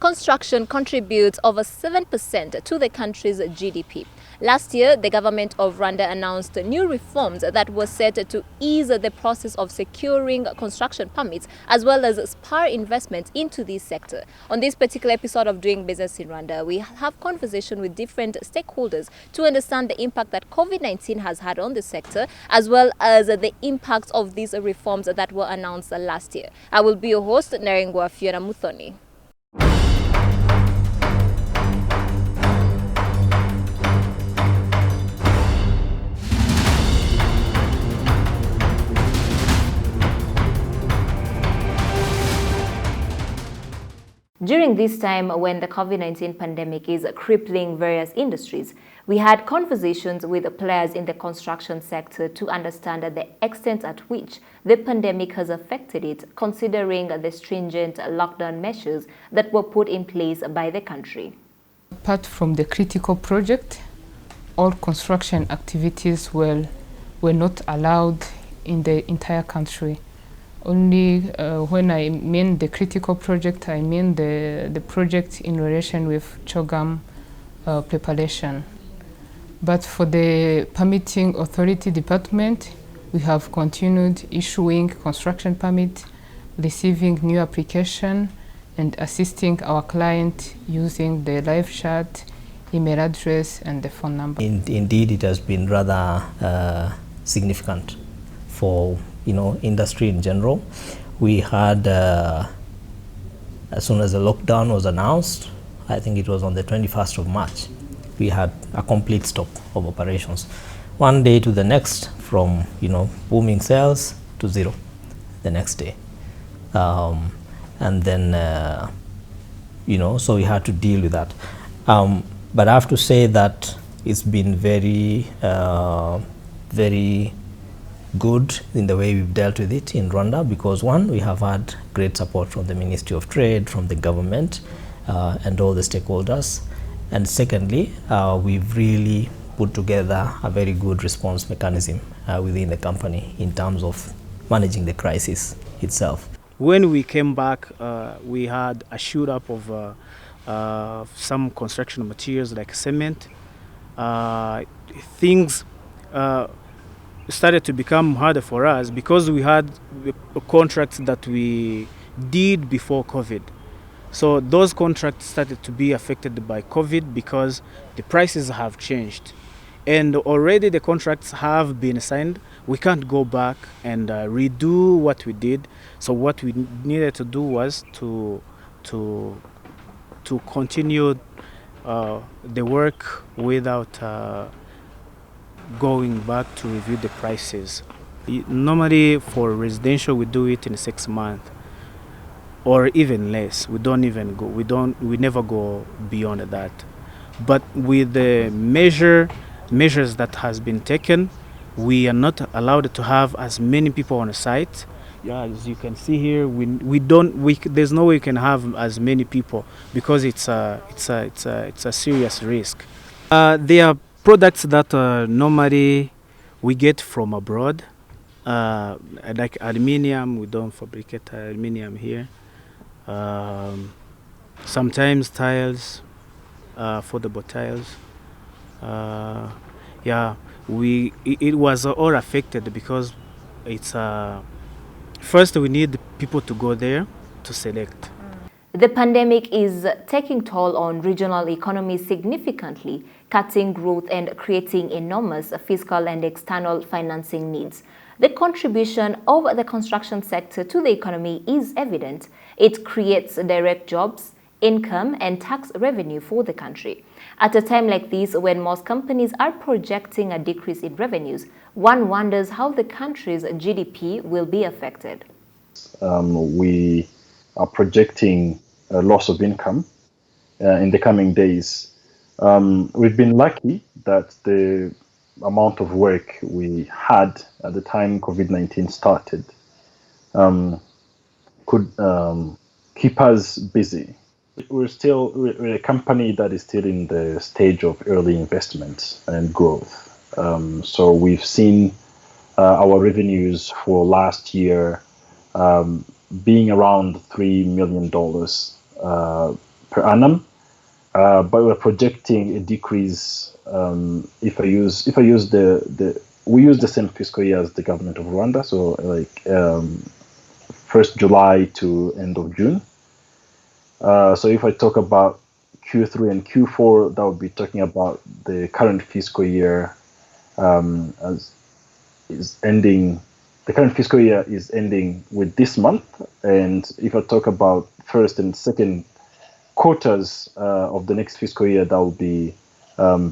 Construction contributes over 7% to the country's GDP. Last year, the government of Rwanda announced new reforms that were set to ease the process of securing construction permits as well as spur investment into this sector. On this particular episode of Doing Business in Rwanda, we have conversation with different stakeholders to understand the impact that COVID-19 has had on the sector as well as the impact of these reforms that were announced last year. I will be your host, Narengwa Fiona Muthoni. During this time when the COVID-19 pandemic is crippling various industries, we had conversations with players in the construction sector to understand the extent at which the pandemic has affected it, considering the stringent lockdown measures that were put in place by the country. Apart from the critical project, all construction activities were not allowed in the entire country. Only when I mean the critical project, I mean the project in relation with CHOGM preparation. But for the permitting authority department, we have continued issuing construction permit, receiving new application, and assisting our client using the live chat, email address, and the phone number. Indeed, it has been rather significant for industry in general. We had, as soon as the lockdown was announced, I think it was on the 21st of March, we had a complete stop of operations. One day to the next, from booming sales to zero the next day. And then, so we had to deal with that. But I have to say that it's been very, very good in the way we've dealt with it in Rwanda, because one, we have had great support from the Ministry of Trade, from the government, and all the stakeholders. And secondly, we've really put together a very good response mechanism within the company in terms of managing the crisis itself. When we came back, we had a shoot up of some construction materials like cement. Things started to become harder for us because we had contracts that we did before COVID. So those contracts started to be affected by COVID because the prices have changed. And already the contracts have been signed. We can't go back and redo what we did. So what we needed to do was to continue the work without going back to review the prices. Normally for residential we do it in 6 months or even less. We never go beyond that. But with the measures that has been taken, we are not allowed to have as many people on the site. Yeah, as you can see here, there's no way we can have as many people because it's a serious risk. There are products that normally we get from abroad, like aluminium. We don't fabricate aluminium here. Sometimes tiles, affordable tiles. It was all affected because it's first we need people to go there to select. The pandemic is taking toll on regional economies significantly, cutting growth and creating enormous fiscal and external financing needs. The contribution of the construction sector to the economy is evident. It creates direct jobs, income, and tax revenue for the country. At a time like this, when most companies are projecting a decrease in revenues, one wonders how the country's GDP will be affected. We are projecting a loss of income in the coming days. We've been lucky that the amount of work we had at the time COVID-19 started could keep us busy. We're a company that is still in the stage of early investment and growth. So we've seen our revenues for last year being around $3 million per annum, but we're projecting a decrease. If I use we use the same fiscal year as the government of Rwanda, so like 1st July to end of June. So if I talk about Q3 and Q4, that would be talking about the current fiscal year as is ending. The current fiscal year is ending with this month, and if I talk about first and second quarters of the next fiscal year, that will be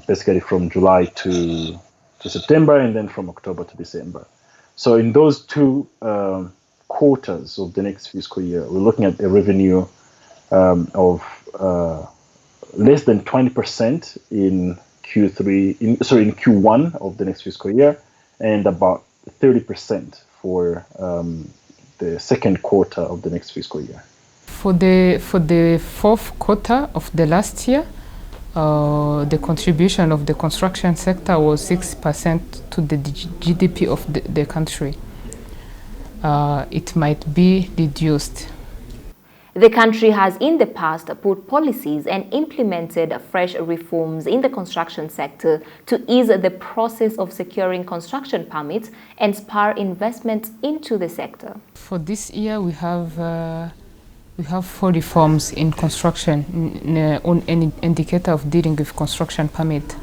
basically from July to September, and then from October to December. So in those two quarters of the next fiscal year, we're looking at a revenue of less than 20% in Q1 of the next fiscal year, and about 30% for the second quarter of the next fiscal year. For the fourth quarter of the last year, the contribution of the construction sector was 6% to the GDP of the country. It might be reduced. The country has in the past put policies and implemented fresh reforms in the construction sector to ease the process of securing construction permits and spur investment into the sector. For this year, we have 4 reforms in construction on an indicator of dealing with construction permit.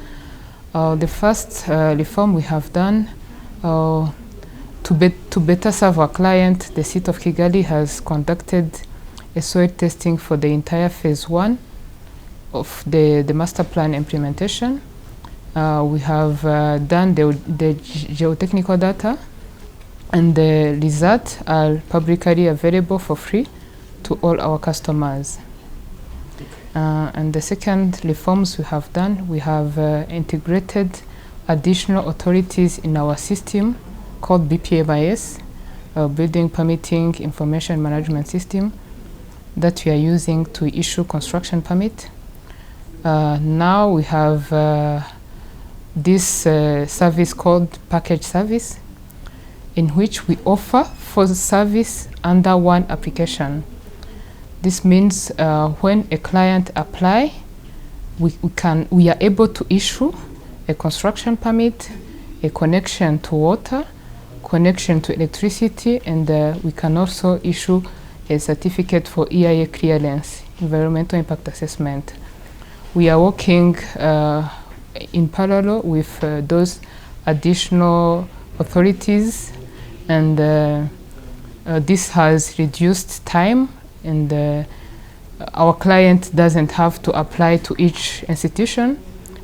The first reform we have done to better serve our client, the City of Kigali has conducted a soil testing for the entire phase 1 of the master plan implementation. We have done the geotechnical data, and the results are publicly available for free to all our customers. And the second reforms we have done, we have integrated additional authorities in our system called BPMIS, Building Permitting Information Management System, that we are using to issue construction permit. Now we have this service called package service, in which we offer for the service under one application. This means when a client apply, we are able to issue a construction permit, a connection to water, connection to electricity, and we can also issue a certificate for EIA clearance, environmental impact assessment. We are working in parallel with those additional authorities, and this has reduced time, and our client doesn't have to apply to each institution.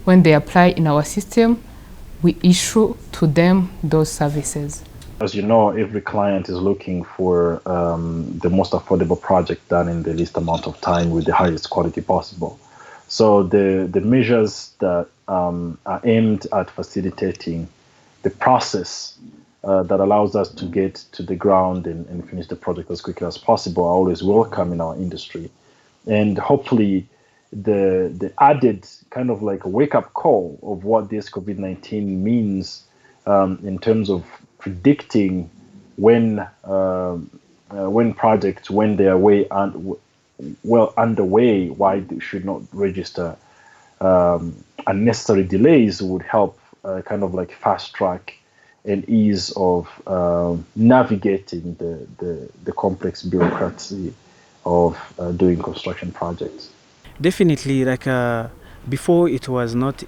When they apply in our system, we issue to them those services. As you know, every client is looking for the most affordable project done in the least amount of time with the highest quality possible. So the measures that are aimed at facilitating the process that allows us to get to the ground and finish the project as quickly as possible are always welcome in our industry. And hopefully the added kind of like a wake-up call of what this COVID-19 means in terms of predicting when projects, when they are well underway, why they should not register unnecessary delays would help kind of like fast track and ease of navigating the complex bureaucracy of doing construction projects. Definitely, like before, it was not.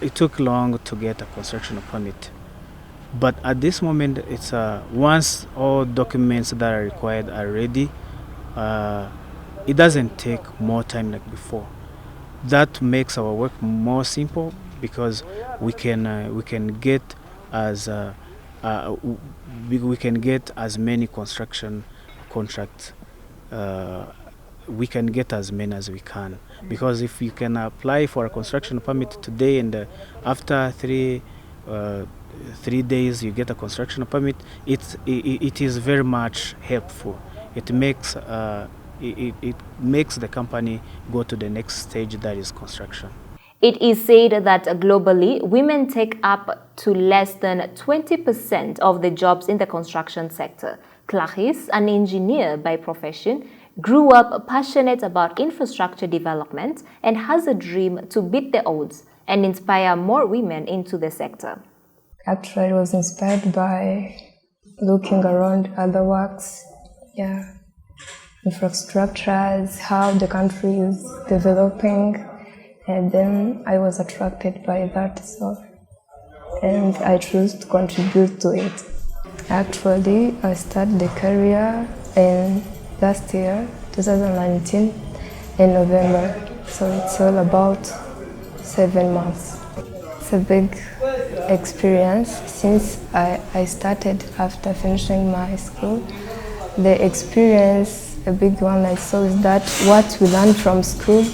It took long to get a construction permit, but at this moment, it's once all documents that are required are ready, it doesn't take more time like before. That makes our work more simple because we can get as many construction contracts. We can get as many as we can, because if you can apply for a construction permit today and after three days you get a construction permit, it is very much helpful. It makes the company go to the next stage, that is construction. It is said that globally, women take up to less than 20% of the jobs in the construction sector. Clarisse, an engineer by profession, grew up passionate about infrastructure development, and has a dream to beat the odds and inspire more women into the sector. Actually, I was inspired by looking around other works, infrastructures, how the country is developing, and then I was attracted by that, and I chose to contribute to it. Actually, I started the career in last year, 2019, in November, so it's all about 7 months. It's a big experience since I started after finishing my school. The experience, a big one I saw, is that what we learn from school,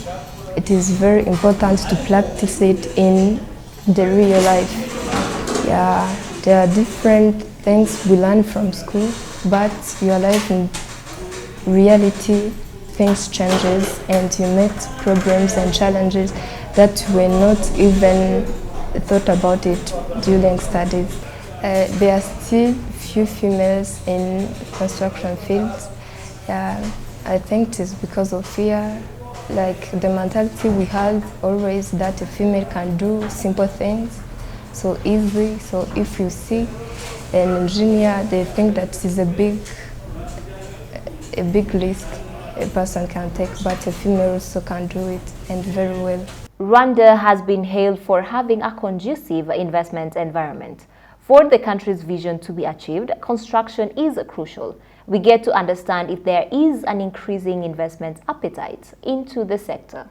it is very important to practice it in the real life. There are different things we learn from school, but your life in reality, things changes and you meet problems and challenges that were not even thought about it during studies. There are still few females in construction fields. I think it is because of fear, like the mentality we have always that a female can do simple things so easy. So if you see an engineer, they think that it is a big risk a person can take, but a female also can do it, and very well. Rwanda has been hailed for having a conducive investment environment. For the country's vision to be achieved, construction is crucial. We get to understand if there is an increasing investment appetite into the sector.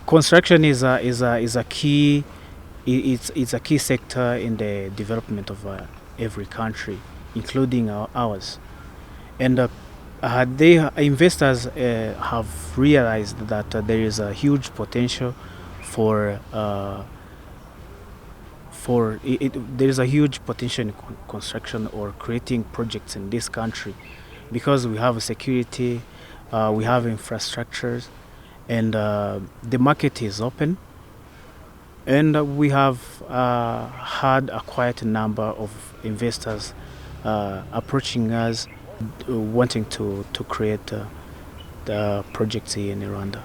Construction is a key. It's a key sector in the development of every country, including ours. And investors have realized that there is a huge potential there is a huge potential in construction or creating projects in this country, because we have security, we have infrastructures, and the market is open, and we have had a quite a number of investors approaching us, wanting to create the projects here in Rwanda.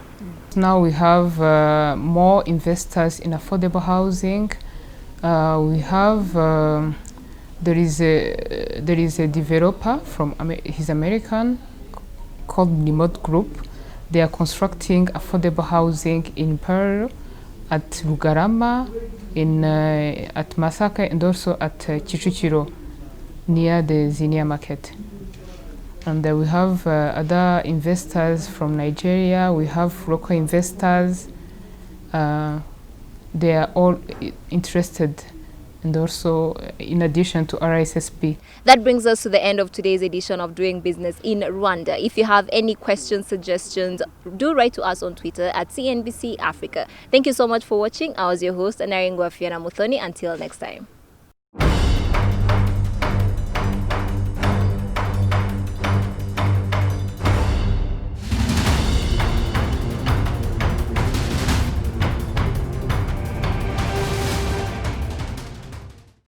Now we have more investors in affordable housing. We have there is a developer from he's American called Remote Group. They are constructing affordable housing in Pearl, at Rugarama, at Masaka, and also at Chichichiro, near the Zinia market. And we have other investors from Nigeria. We have local investors. They are all interested, and also in addition to RSSP. That brings us to the end of today's edition of Doing Business in Rwanda. If you have any questions, suggestions, do write to us on Twitter at CNBC Africa. Thank you so much for watching. I was your host, Anaringwa Fiona Muthoni. Until next time.